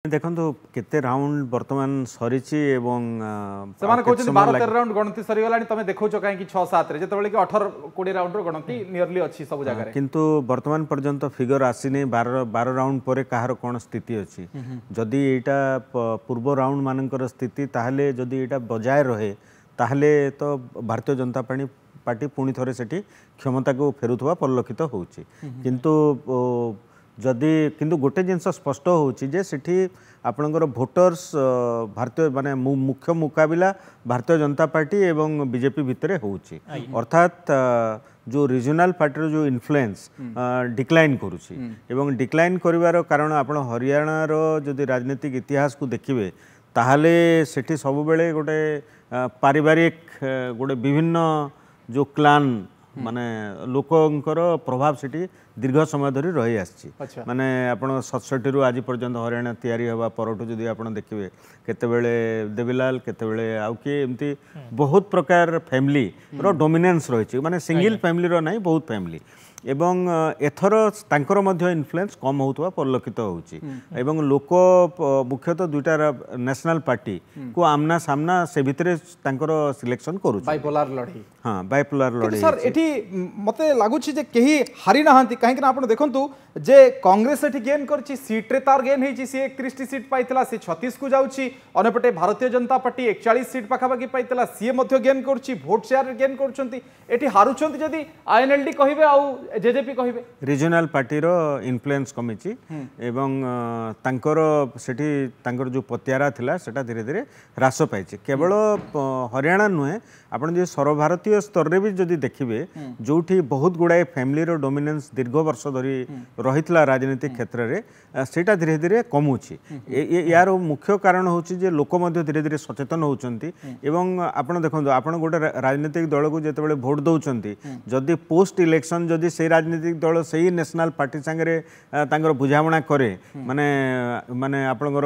देखो केते राउंड वर्तमान सरी राउंड गणति सरीगला तुम देखो कहीं 6-7 रे 18-20 राउंड गणति नियरली अच्छी सब जगह किंतु वर्तमान पर्यंत फिगर आसीनी 12 राउंड पर कहार कौन स्थिति अच्छी जदि यहाँ पूर्व राउंड मानकर स्थिति ताहले जदि यहाँ बजाय रहे ताहले तो भारतीय जनता पार्टी पुणी थे से क्षमता को फेरुवा परिलक्षित होची किंतु जदि किंतु गोटे जिनस स्पष्ट होची सेठी आपणकर भोटर्स भारतीय माने मुख्य मुकाबिला भारतीय जनता पार्टी एवं बीजेपी भितर होची अर्थात जो रीजनल पार्टी जो इन्फ्लुएंस डिक्लाइन करुची एवं डिक्लाइन करिवार कारण आपण हरियाणा रो जदि राजनीतिक इतिहास को देखिबे ताहले सेठी सब बेले गोटे पारिवारिक गोटे विभिन्न जो क्लान माने लोकंकर प्रभाव सेठी दीर्घ समय धरी रही आसी माने आपण 67 रु आज पर्यंत हरियाणा तैयारी हवा परठू जदि आपण देखिबे केतेबेले देवीलाल केतेबेले आउ कि एमती बहुत प्रकार फैमिली रो डोमिनेंस रही माने सिंगल फैमिली रो नहीं बहुत फैमिली एवं एथर तांकर मध्य इन्फ्लुएंस कम होतवा परिलक्षित होउची एवं लोक मुख्यतः दुईटा नेशनल पार्टी को आमना सामना से भितरे तांकर सिलेक्शन करू बाइपोलर लड़ी हाँ बाइपोलर लड़ी सर एठी मते लागुची जे केही हारि नाहंती काहे कि आपण देखंतु जे कांग्रेस एठी गेन करची सीट रे तार गेन हेची सी 31 सीट पाइतला सी 36 को जाउची अनेपटे भारतीय जनता पार्टी 41 सीट पाखाबाकी पाइतला सी मध्य गेन करची वोट शेयर गेन करचंती एठी हारुचंती जदी आईएनएलडी कहिबे आ जेजेपी कहिबे रीजनल पार्टी रो इन्फ्लुएंस कमिची एवं तांकर सेठी तांकर जो पतियारा थिला सेटा धीरे धीरे ह्रास पाइछि केवल हरियाणा नुहे आपण जे सर्वभारतीय स्तर रे भी जदी देखिबे जोठी बहुत गुडाए फैमिली रो डोमिनेंस दीर्घ वर्ष धरी रहितला राजनीतिक क्षेत्र रे सेटा धीरे धीरे कमुछि यार मुख्य कारण होछि जे लोक मध्ये धीरे धीरे सचेतन होउचंती एवं आपण देखंतु आपण गोटे राजनीतिक दल को जेतेबेले भोट दउचंती जदी पोस्ट इलेक्शन जदी से राजनीतिक दल से ही नेशनल पार्टी सांगे तांगर बुझामणा करे माने माने आपणकर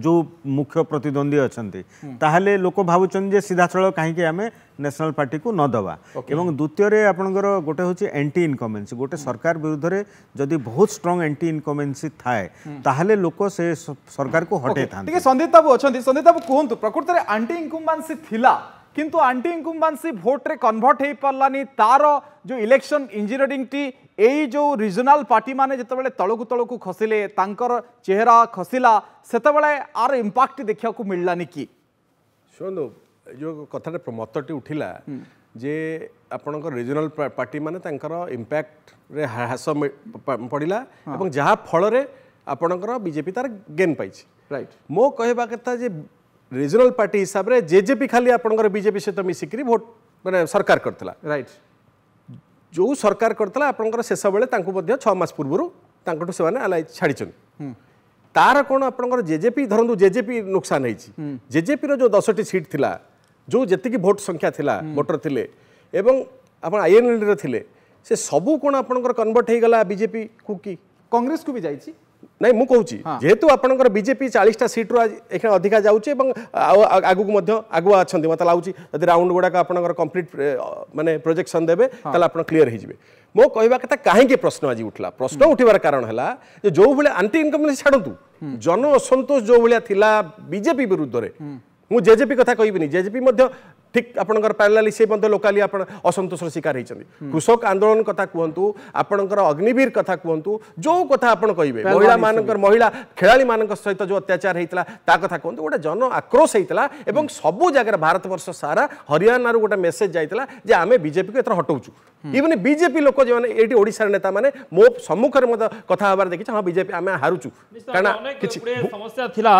जो मुख्य प्रतिद्वंदी अछंती ताहले लोक भावुचन जे सीधा छळ काहे कि हमें नेशनल पार्टी को न दवा एवं द्वितीय रे आपणकर गोटे होची एंटी इनकमेंसी गोटे सरकार विरुद्ध रे जदी बहुत स्ट्रांग एंटी इनकमेंसी थाए ताहले लोक से सरकार को हटे थान ठीक संदीप बाबू अछंती संदीप बाबू कोहंतु प्रकृति रे एंटी इनकमेंसी थिला किंतु एंटी इनकम्बेंसी भोट रे कन्वर्ट हो पारानी तार जो इलेक्शन इंजीनियरिंग टी यही जो रीजनल पार्टी माने जितेबाला तलकू खसिले तांकर चेहरा खसिला सेतेबाला आर इंपैक्ट देखा मिललानी कि शुणु जो कथा मतटी उठिला जे आपणकर रीजनल पार्टी माने तांकर इंपैक्ट रे ह्रास पड़िला एवं जहा फल रे आपणकर बीजेपी तार गेन पाइछि राइट मो कहबा कथा जे रीजनल पार्टी हिसाब रे जेजेपी खाली आपणकर बीजेपी सहित मिसिकरी भोट माने सरकार करतला राइट जो सरकार करतला आपणकर शेष बेले तांको मध्ये 6 मास पूर्वरु तांकटु सेवाने अलाई छाडिछन तार कोन आपणकर जेजेपी धरंदु जेजेपी नुकसान हेछि जेजेपी रो जो 10टी सीट थिला जो जेतिकी भोट संख्या थिला वोटर थिले एवं आपण आईएनएल रे थिले से सबु कोन आपणकर कन्वर्ट हे गला बीजेपी को की कांग्रेस को भी जाईछि नहीं मु कहूँ जेहेतु आपणकर बीजेपी 40टा सीट रु एखन अधिका जाउछि एवं आगु मध्य आगुआ अछंती मत लाउछि यदि राउंड गुडाक आपणकर कंप्लीट माने प्रोजेक्शन देबे ताला आपण क्लियर हे जिवे मो कहबा कथा काहे के प्रश्न आज उठला प्रश्न उठिबार कारण हला जे जो भले एंटी इनकमेंसी छाडंतु जन असंतोष जो भले थिला बीजेपी विरुद्ध रे मु जेजेपी कथा कहबिनी जेजेपी मध्य ठीक आपणकर पैरेलली से मध्य लोकाली आपण असंतोषर शिकार होइछन्ती कृषक आंदोलन कथा कहंतु आपणकर अग्निवीर कथा कहंतु जो कथा आपण कहिबे महिला खेलाड़ी मानक सहित जो अत्याचार हेइतला ता कथा कहंतु गोटे जन आक्रोश हेइतला एवं सबु जगह भारत वर्ष सारा हरियाणा रो गोटे मेसेज जाइतला जे आमे बीजेपी को एतर हटौछु इवन बीजेपी लोक जे माने एटी ओडिसा नेता माने मो सम्मुख रे मत कथा हबार देखि हां बीजेपी आमे हारुछु कारण किछि समस्या थिला